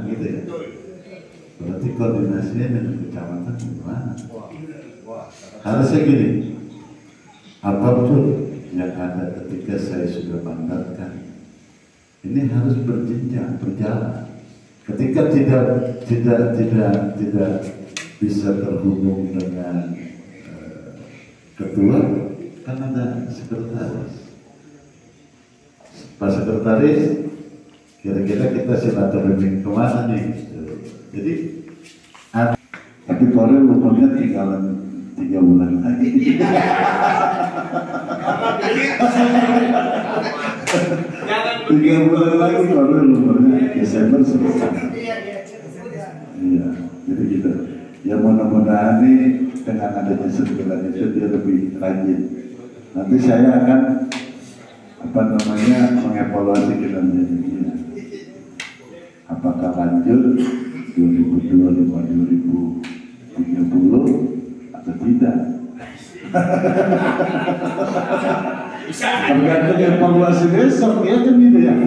gitu ya. Berarti koordinasinya dengan kecamatan gimana? Harusnya gini, apapun yang ada ketika saya sudah mandatkan, ini harus berjenjang, berjalan. Ketika tidak bisa terhubung dengan ketua, kan ada sekretaris. Pak Sekretaris, kira-kira kita silaturahmi kemana nih? Jadi, tapi Korel umurnya tinggalan 3 bulan lagi. 3 bulan lagi Korel umurnya, Desember selesai. Iya, jadi gitu. Ya mudah-mudahan nih dengan adanya sebulan itu dia lebih rajin. Nanti saya akan mengevaluasi kinerjanya. Apakah lanjut 2025-2030 atau tidak? Tergantung evaluasi besok ya kan gitu ya.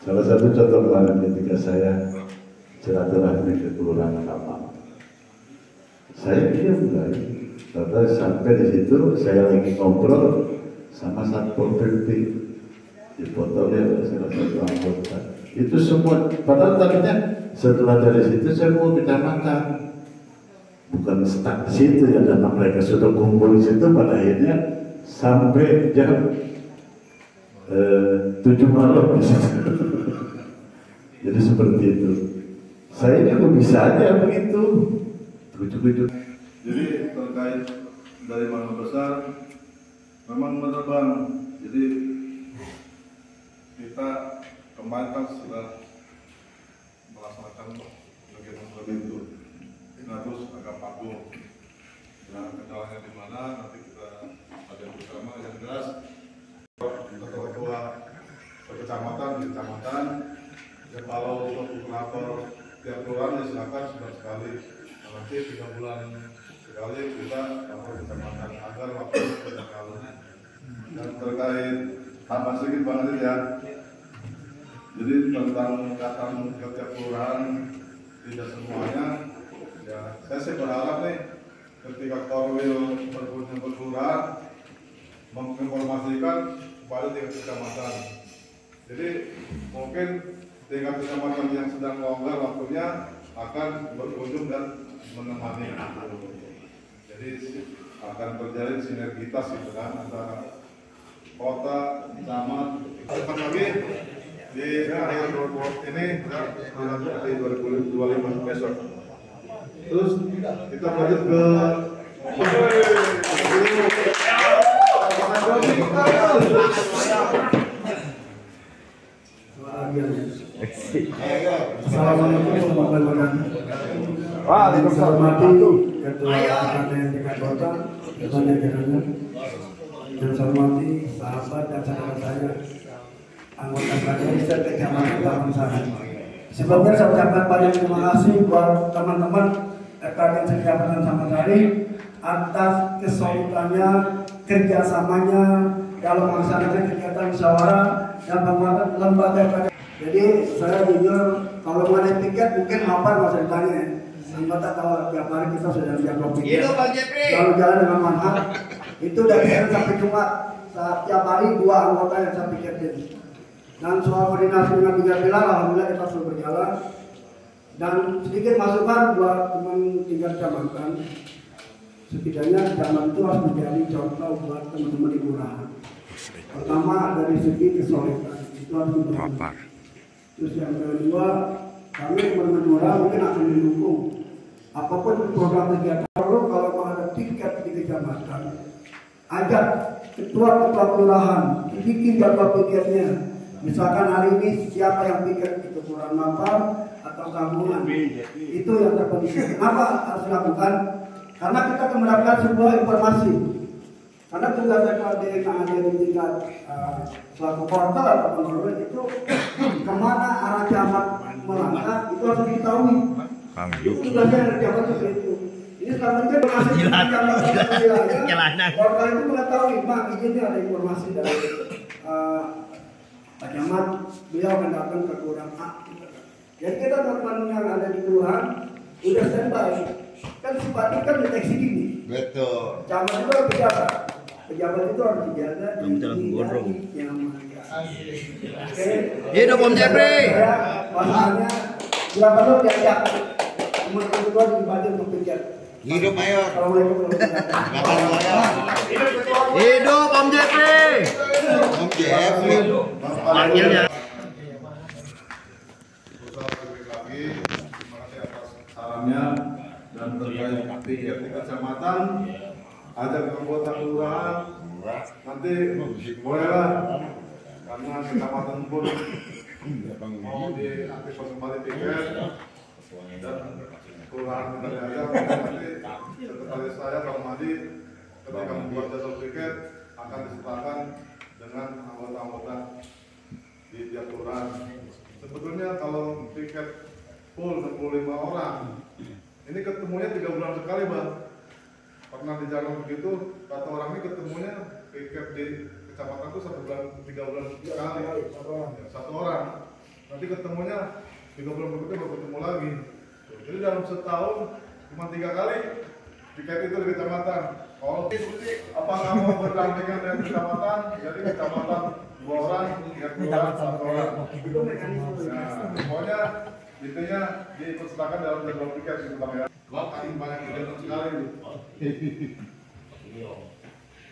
Salah satu contoh kemarin ketika saya silaturahmi ke Kelurahan Kapal, saya diam lagi. Karena sampai di situ saya lagi ngobrol sama Satpol PP, di fotonya ada salah satu anggota. Itu semua, padahal tadinya setelah dari situ saya mau ke kecamatan, bukan stuck di situ ya, karena mereka sudah kumpul di situ. Pada akhirnya sampai jam 7 malam di situ. Jadi seperti itu. Saya juga bisa aja begitu, ujuk-ujuk. Jadi terkait dari Mangga Besar, memang benar Bang. Jadi kita kemarin kan sudah melaksanakan kegiatan itu. Nah terus agak panggung. Nah kendalanya di mana nanti kita ada bersama yang jelas. Ketua kecamatan di kecamatan, ya kalau operator tiap kelurahan ya silakan sebulan sekali. Nanti 3 bulan sekali kita lapor kecamatan agar waktu berkali. Dan terkait tambah sedikit banget ya. Jadi tentang datang ke tiap kelurahan tidak semuanya. Ya saya sih berharap nih ketika Korwil berkunjung ke kelurahan menginformasikan kepada tingkat kecamatan. Jadi mungkin tingkat kecamatan yang sedang longgar waktunya akan berkunjung dan menemani. Jadi akan terjadi sinergitas gitu kan antara kota, camat, cepat lagi di akhir ini di 2025 besok. Terus kita lanjut ke Assalamualaikum warahmatullahi wabarakatuh. Waalaikumsalam. Ketua Kabupaten Tingkat Kota, Ketua Jajarannya, yang saya hormati sahabat dan saudara saya, anggota KPRI Kecamatan Taman Sari. Sebelumnya saya ucapkan banyak terima kasih buat teman-teman Kabupaten Kecamatan Taman Sari atas kesulitannya, kerjasamanya dalam melaksanakan kegiatan musyawarah dan penguatan lembaga. Jadi saya jujur kalau mengenai tiket mungkin hafal masa ditanya. Anggota kalau tiap hari kita sudah menjaga tiket. Lalu jalan dengan manhaj. Itu dari Senin sampai Jumat. Setiap hari 2 anggota yang saya piketin. Dan soal koordinasi dengan Tiga Pilar, alhamdulillah kita sudah berjalan. Dan sedikit masukan buat teman tingkat kecamatan. Setidaknya kecamatan itu harus menjadi contoh buat teman-teman di kelurahan. Pertama dari segi kesulitan itu harus diperhatikan. Terus yang kedua, kami teman-teman kelurahan mungkin akan mendukung apapun program kegiatan. Kalau mau ada tiket di kecamatan, ajak ketua-ketua kelurahan bikin jadwal piketnya. Misalkan hari ini siapa yang piket itu kelurahan Mampang atau Kampungan, itu yang terpenting. Kenapa harus dilakukan? Karena kita akan mendapatkan sebuah informasi. Karena tugas saya ada di tingkat selaku portal atau kontrol itu kemana arah camat melangkah itu harus diketahui. Itu tugasnya dari camat seperti itu. Ini selama ini kan masih camat wilayah. Portal itu mengetahui, Mak, ini ada informasi dari Pak Camat, beliau akan datang ke kelurahan A. Jadi kita teman-teman yang ada di kelurahan udah standby. Kan Bupati kan deteksi dini. Betul. Camat itu harus pejabat. Pejabat itu harus dijaga di yang Hidup Om Jepri. Masalahnya bila perlu diajak. Cuma yang kedua dibantu untuk pejabat. Hidup Mayor. Assalamualaikum warahmatullahi wabarakatuh. Hidup Om Jepri. Om Jepri. Wakilnya. lagi, terima kasih atas sarannya dan terkait tiket di kecamatan, ajak anggota kelurahan, nanti bolehlah karena kecamatan pun mau diaktifkan kembali tiket dan kelurahan kita diajak, nanti sekretaris saya Pak Madi ketika membuat jadwal tiket akan disepakkan dengan anggota-anggota di tiap kelurahan. Sebetulnya kalau tiket full 65 orang, ini ketemunya 3 bulan sekali, Bang. Pernah di Jakarta begitu, kata orang ini ketemunya tiket di kecamatan itu 1 bulan, 3 bulan sekali, satu orang. Nanti ketemunya 3 bulan berikutnya baru ketemu lagi. Jadi dalam setahun cuma 3 kali tiket itu di kecamatan. Kalau apa kamu berdampingan dengan kecamatan, jadi kecamatan 2 orang, tiket kelurahan 1 orang. Nah, pokoknya intinya diikutsertakan dalam jadwal tiket gitu Bang ya. Bahkan banyak kegiatan sekali.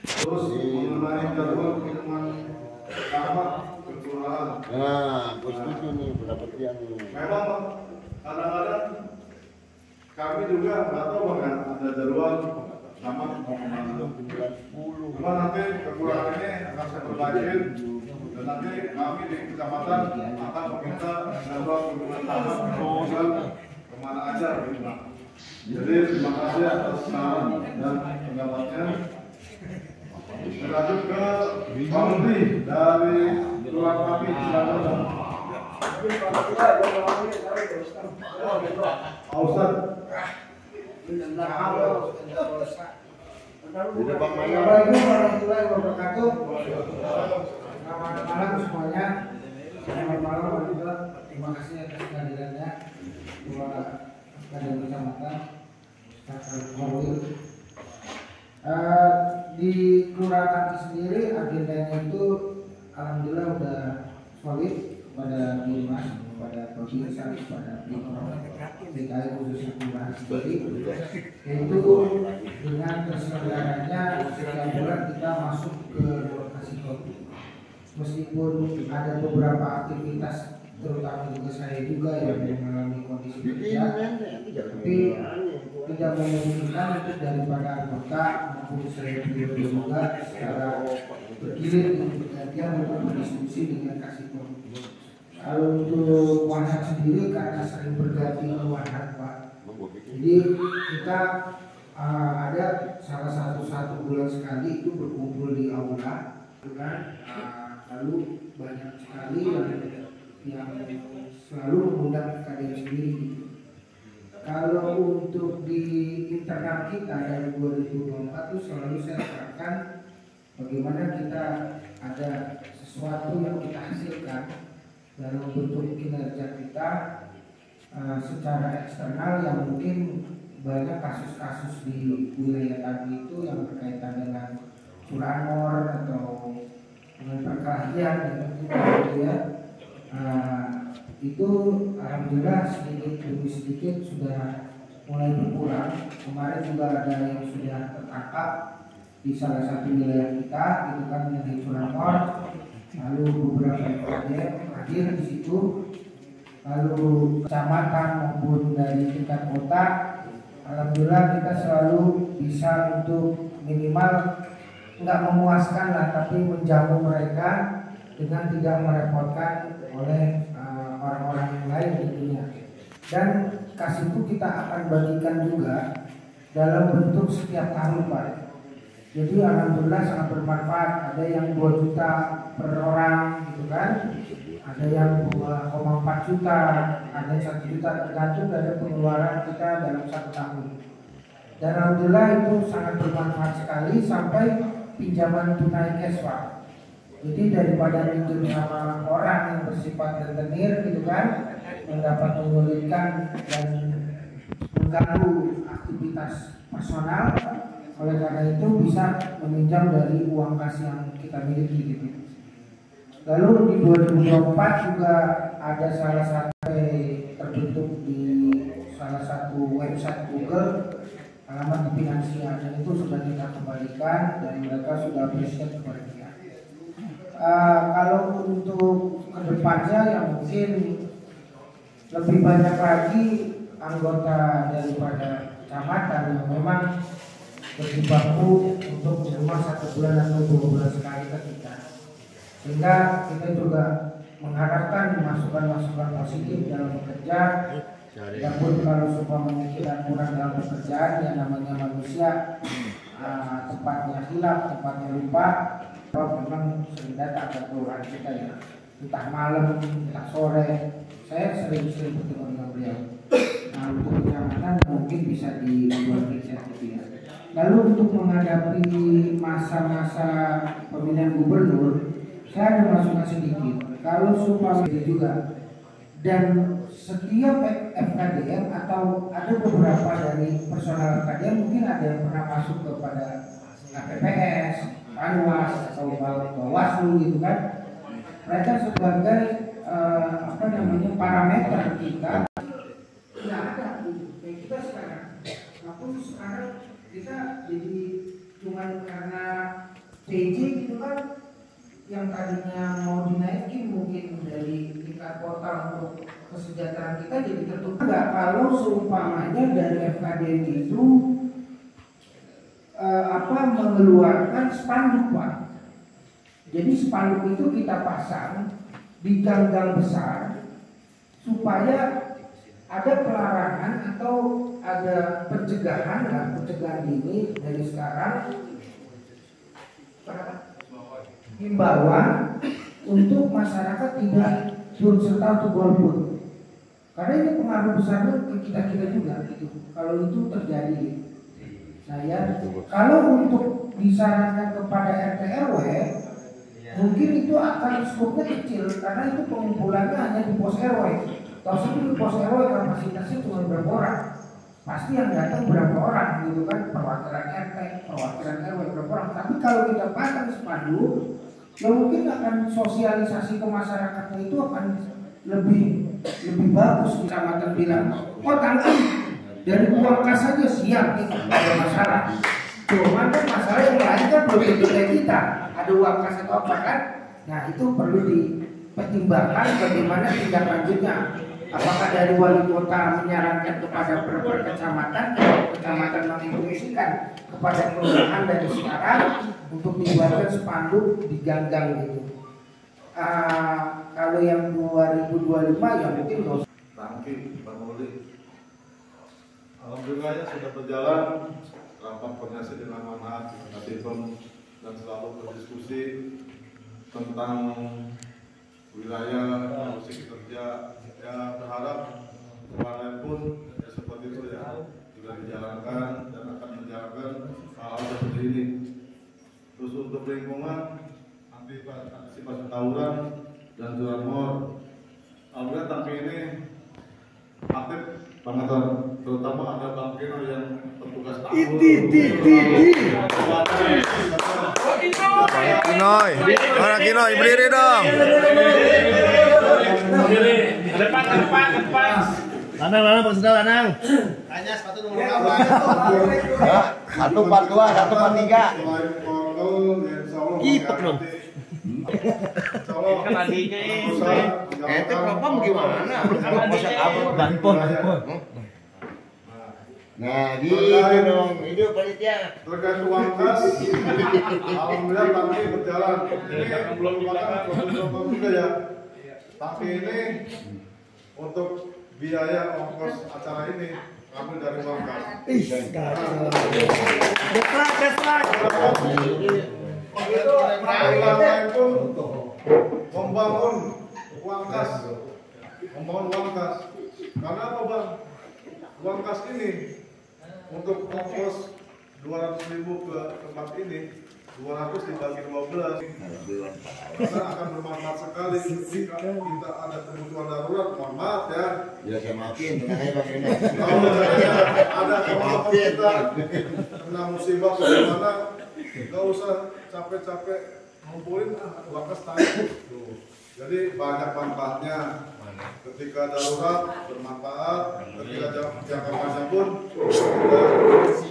Terus mengenai jadwal pengumuman camat kelurahan. Nah, gue setuju nih pendapat yang. Memang kadang-kadang kami juga nggak tahu Bang ya, ada jadwal camat mau kemana. Cuma nanti kekurangan ini akan saya perbaikin. Dan nanti kami di kecamatan akan meminta jadwal kunjungan camat proposal kemana aja gitu Pak. Jadi terima kasih atas saran dan pendapatnya. Lanjut ke Pak Menteri dari Kelurahan Kami silakan. Pak Ustadz. Assalamualaikum warahmatullahi wabarakatuh. Selamat malam semuanya. Selamat malam juga. Terima kasih atas kehadirannya Ketua Kadin Kecamatan di Kelurahan Kaki sendiri agendanya itu alhamdulillah udah solid kepada Dimas, kepada Provinsi, kepada DKI khususnya Kelurahan sendiri, yaitu dengan terselenggaranya setiap bulan kita masuk ke lokasi kopi. Meskipun ada beberapa aktivitas, terutama juga saya juga yang mengalami kondisi kerja, tapi tidak memungkinkan untuk daripada anggota maupun saya pribadi juga secara bergilir bergantian untuk berdiskusi dengan kasih kopi. Kalau untuk wahan sendiri karena sering berganti wahan Pak, jadi kita ada salah satu bulan sekali itu berkumpul di aula, kan? Lalu banyak sekali yang selalu mengundang kalian sendiri. Kalau untuk di internal kita dari 2024 itu selalu saya katakan bagaimana kita ada sesuatu yang kita hasilkan dalam bentuk kinerja kita secara eksternal yang mungkin banyak kasus-kasus di wilayah kami itu yang berkaitan dengan curanmor atau dengan perkelahian gitu ya. Itu alhamdulillah sedikit demi sedikit sudah mulai berkurang. Kemarin juga ada yang sudah tertangkap di salah satu wilayah kita, itu kan mengenai curanmor. Lalu beberapa proyek hadir di situ. Lalu kecamatan maupun dari tingkat kota, alhamdulillah kita selalu bisa untuk minimal nggak memuaskan lah, tapi menjamu mereka dengan tidak merepotkan oleh orang-orang yang lain tentunya. Dan kasih itu kita akan bagikan juga dalam bentuk setiap tahun Pak. Jadi alhamdulillah sangat bermanfaat. Ada yang 2 juta per orang gitu kan, ada yang 2,4 juta, ada yang 1 juta, tergantung dari pengeluaran kita dalam 1 tahun. Dan alhamdulillah itu sangat bermanfaat sekali sampai pinjaman tunai cash Pak. Jadi daripada minjem sama orang yang bersifat rentenir gitu kan, yang dapat menyulitkan dan mengganggu aktivitas personal, oleh karena itu bisa meminjam dari uang kas yang kita miliki gitu. Lalu di 2024 juga ada salah satu terbentuk di salah satu website Google, alamat di Finansia, dan itu sudah kita kembalikan dan mereka sudah appreciate kepada kita. Kalau untuk kedepannya ya mungkin lebih banyak lagi anggota daripada kecamatan yang memang berjibaku untuk menerima 1 bulan atau 2 bulan sekali ke kita, sehingga kita juga mengharapkan masukan-masukan positif dalam bekerja. Walaupun kalau supaya kita kurang dalam pekerjaan, yang namanya manusia, tempatnya hilaf, tempatnya lupa. Kalau memang sering datang ke kelurahan kita ya, entah malam, entah sore, saya sering-sering bertemu dengan beliau. Nah, untuk kecamatan mungkin bisa dibuat inisiatif ya. Lalu untuk menghadapi masa-masa pemilihan gubernur, saya ada masukan sedikit. Kalau supaya juga, dan setiap FKDM atau ada beberapa dari personal FKDM mungkin ada yang pernah masuk kepada KPPS, Panwas atau Bawaslu gitu kan. Mereka sebagai parameter kita tidak ada gitu. Kayak kita sekarang, walaupun sekarang kita jadi cuma karena PJ gitu kan, yang tadinya mau dinaikin mungkin dari tingkat kota untuk kesejahteraan kita jadi tertutup. Enggak, kalau seumpamanya dari FKDM itu mengeluarkan spanduk, Pak. Jadi spanduk itu kita pasang di gang-gang besar supaya ada pelarangan atau ada pencegahan dini dari sekarang, himbauan untuk masyarakat tidak turut serta untuk golput, karena ini pengaruh besarnya ke kita juga gitu. Kalau itu terjadi, kalau untuk disarankan kepada RT RW, mungkin itu akan skopnya kecil karena itu pengumpulannya hanya di pos RW. Kalau di pos RW kapasitasnya cuma berapa orang, pasti yang datang berapa orang gitu kan, perwakilan RT, perwakilan RW berapa orang. Tapi kalau kita pasang spanduk, ya mungkin akan sosialisasi ke masyarakatnya itu akan lebih bagus. Kecamatan bilang, oh tanggung dari uang kas saja siap, tidak ada masalah. Cuma kan masalah yang lain kan belum tentu kayak kita ada uang kas atau apa kan. Nah itu perlu dipertimbangkan bagaimana tindak lanjutnya. Apakah dari wali kota menyarankan kepada kecamatan menginstruksikan kepada kelurahan dari sekarang untuk dibuatkan spanduk di gang-gang gitu. Kalau yang 2025 ya mungkin tangki Bang Uli. Alhamdulillahnya sudah berjalan rapat koordinasi dengan Manhat, Katipem, dan selalu berdiskusi tentang wilayah musik kerja. Ya berharap kemarin pun ya seperti itu ya sudah dijalankan dan akan menjalankan hal-hal seperti ini. Terus untuk lingkungan, antisipasi tawuran dan curanmor, alhamdulillah tangki ini aktif banget, terutama ada Bang Kino yang petugas tawur. Kinoy, berdiri dong. Depan. Lanang, Pak Sudah, Lanang. Hanya sepatu nomor berapa? 142, 143. Kipek dong. Kan adiknya ini. Ente propam gimana? Nah, gitu dong. Hidup panitia. Terkait uang kas, alhamdulillah tangki berjalan. Ini yang belum dilakukan juga ya. Tangki ini untuk biaya ongkos acara ini ambil dari uang kas. Itu lain pun membangun uang kas, Karena apa Bang? Uang kas ini untuk ongkos 200.000 ke tempat ini 200 dibagi 12. Karena akan bermanfaat sekali ketika kita ada kebutuhan darurat. Mohon maaf ya. Ya saya maafin, tenang aja Bang Rina. Kalau ada teman-teman kita kena musibah bagaimana, nggak usah capek-capek ngumpulin bakas tanya. Jadi banyak manfaatnya. Ketika darurat bermanfaat, ketika jangka panjang pun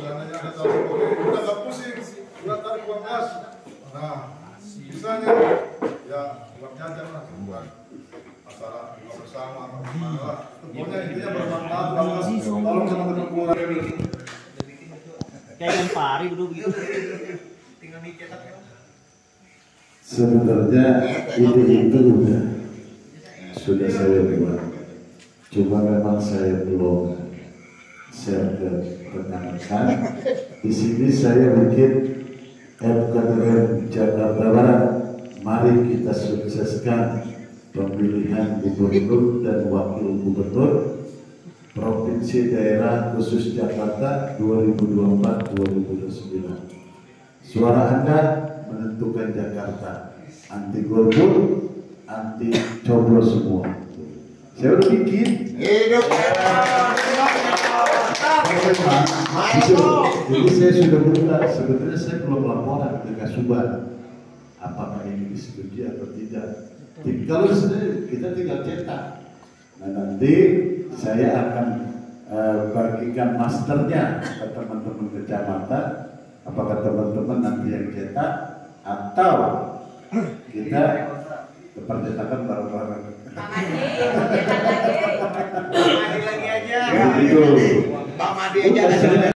dananya ada transport, udah nggak pusing, udah tarik uang kas. Nah, bisanya ya buat jajan lah, bukan masalah buka bersama atau gimana lah. Pokoknya intinya bermanfaat banget. Kalau teman-teman kurang Kayak yang pari dulu gitu. Tinggal dicetak ya. Sebenarnya ide itu sudah saya buat, cuma memang saya belum share ke rekan-rekan. Di sini saya bikin FKTM Jakarta Barat. Mari kita sukseskan pemilihan gubernur dan wakil gubernur provinsi daerah khusus Jakarta 2024-2029. Suara Anda menentukan Jakarta. Anti golput, anti coblos semua. Saya udah bikin. Hidup Jadi saya sudah buka. Sebenarnya saya belum laporan ke Kasubag apakah ini disetujui atau tidak. Kalau kita tinggal cetak. Nah nanti saya akan bagikan masternya ke teman-teman kecamatan. Apakah teman-teman nanti yang cetak atau kita percetakan bareng-bareng. Pak Madi lagi aja. Begitu. Pak Madi aja.